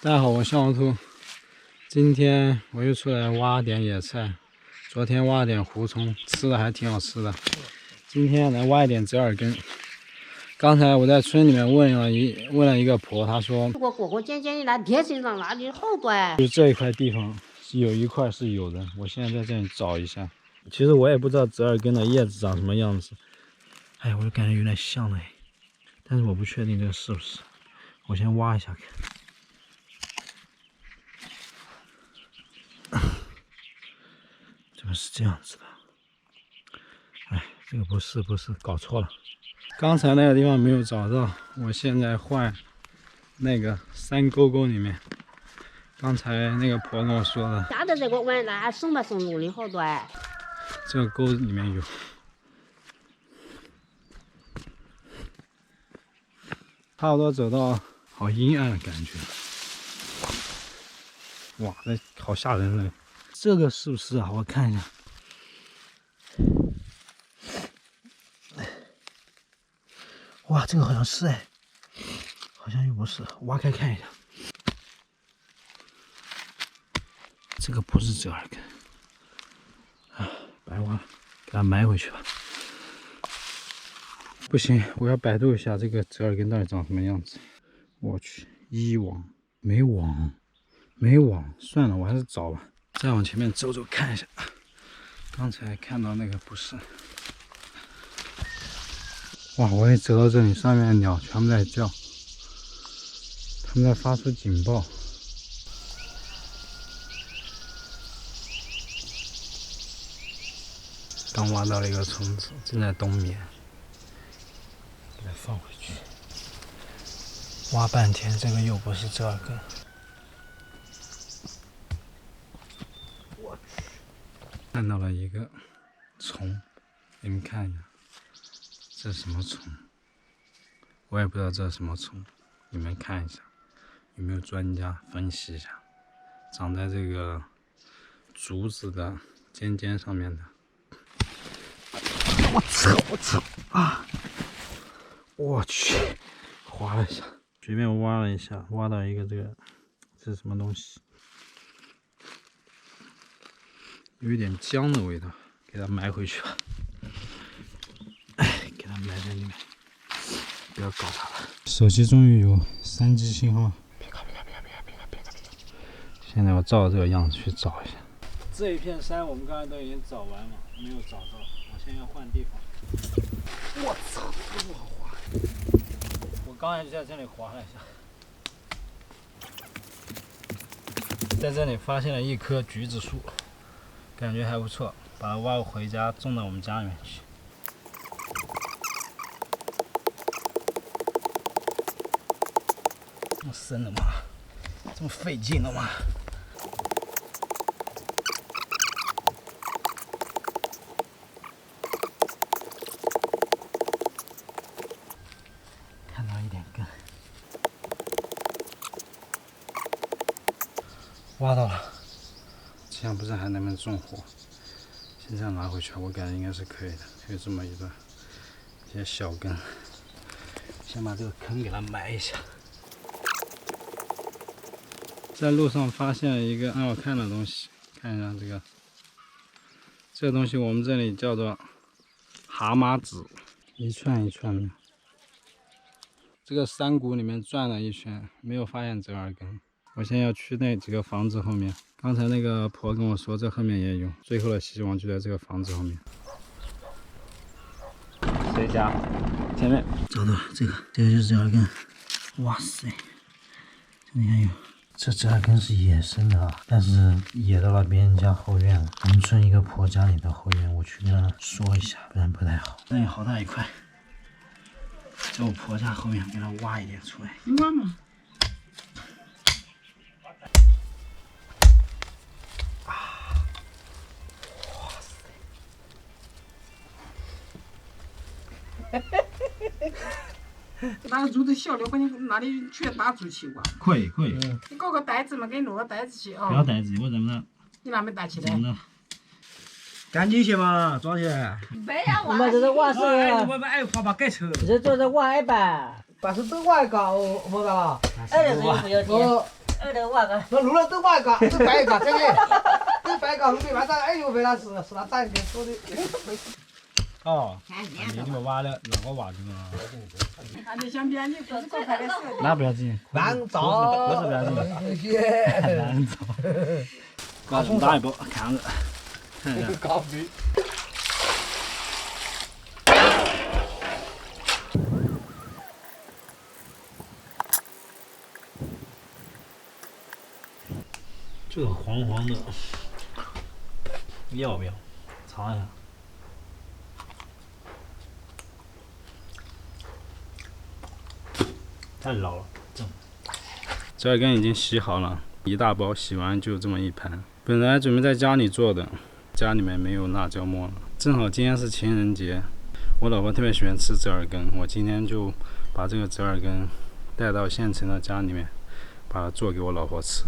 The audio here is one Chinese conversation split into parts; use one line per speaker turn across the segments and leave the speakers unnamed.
大家好，我是小黄兔。今天我又出来挖点野菜，昨天挖了点胡葱，吃的还挺好吃的。今天来挖一点折耳根。刚才我在村里面问了一个婆，她说，
如果过过尖尖的那天身上那里好多哎。
就这一块地方有一块是有的，我现在在这里找一下。其实我也不知道折耳根的叶子长什么样子，哎，我就感觉有点像了，但是我不确定这个是不是。我先挖一下看。这个是这样子的，哎，这个不是，搞错了。刚才那个地方没有找到，我现在换那个山沟沟里面。刚才那个婆跟我说的，
下的这个碗那松吧松路的好多哎。
这个沟里面有。差不多走到，好阴暗的感觉。哇，那好吓人了。这个是不是啊？我看一下。哇，这个好像是哎，好像又不是，挖开看一下。这个不是折耳根，啊，白挖了，给它埋回去吧。不行，我要百度一下这个折耳根到底长什么样子。我去，一网没网，算了，我还是找吧。再往前面走走看一下。刚才看到那个不是。哇，我也走到这里，上面的鸟全部在叫，它们在发出警报。刚挖到了一个虫子，正在冬眠，给它放回去。挖半天，这个又不是折耳根。我去，看到了一个虫，你们看一下。这是什么虫？我也不知道这是什么虫，你们看一下，有没有专家分析一下？长在这个竹子的尖尖上面的。我操啊！我去，滑了一下，随便挖了一下，挖到一个这是什么东西？有一点姜的味道，给它埋回去吧。给它埋在里面，不要搞它了。手机终于有3G 信号，别搞！现在我照着这个样子去找一下。这一片山我们刚才都已经找完了，没有找到，我现在要换地方。我操，这路好滑！我刚才就在这里滑了一下，在这里发现了一棵橘子树，感觉还不错，把它挖回家种到我们家里面去。这么深的吗？这么费劲的吗？看到一点根，挖到了。这样不知道还能不能种活？现在拿回去，我感觉应该是可以的。有这么一些小根，先把这个坑给它埋一下。在路上发现了一个很好看的东西，看一下这个东西我们这里叫做蛤蟆纸，一串一串的。这个山谷里面转了一圈，没有发现折耳根。我现在要去那几个房子后面，刚才那个婆跟我说这后面也有，最后的希望就在这个房子后面。谁家？前面找到了这个就是折耳根。哇塞，这里还有。这折耳根是野生的啊，但是野到了别人家后院了。我们村一个婆家里的后院，我去跟她说一下，不然不太好。那里好大一块，在我婆家后面给她挖一点出来。
你挖嘛？
哇塞！
那个竹子小的，我把你那里全打竹去挖。
可以。
你搞个袋子嘛，给你弄个袋子去啊。
不要袋子，我认不到。
你那没带起来。
认不到。赶紧些嘛，抓起来。
没呀，
我们这是挖
我们爱滑把盖车。
这做的挖一半，
把手都挖一个，我搞了。
哎，这是有
我
那录了都挖一个，都翻一个，这个，都翻一个，后面晚上哎呦，为啥是他长一点说的。
哦，你们挖的哪个挖的啊？
啊，你想编，你不是快快的事。
那不要紧，
烂糟，
不是不要紧，烂糟。拿一波看着，看一下。
咖啡。
这个黄黄的，要不要尝一下？太老了，折耳根已经洗好了，一大包，洗完就这么一盘。本来准备在家里做的，家里面没有辣椒末了。正好今天是情人节，我老婆特别喜欢吃折耳根，我今天就把这个折耳根带到县城的家里面，把它做给我老婆吃。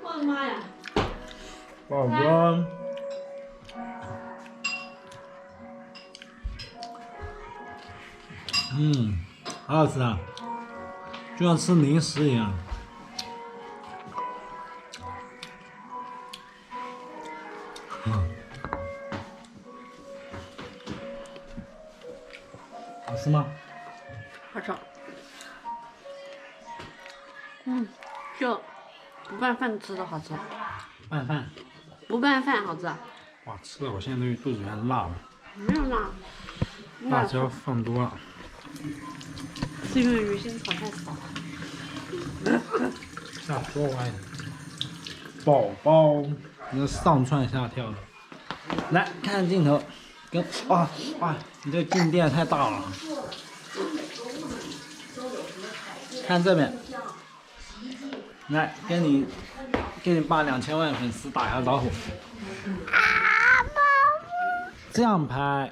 我的妈呀！
宝宝，好好吃啊，就像吃零食一样。好吃吗？
好吃。就不拌饭吃的好吃，
拌饭。
不拌饭好吃。
哇，吃的我现在肚子有点辣了，
没有辣，
辣椒放多了。
是因为鱼腥草太少了。
下多歪，宝宝，你上蹿下跳的，来看镜头，哇，你这静电太大了，看这边，来给你爸2000万粉丝打下招呼，这样拍。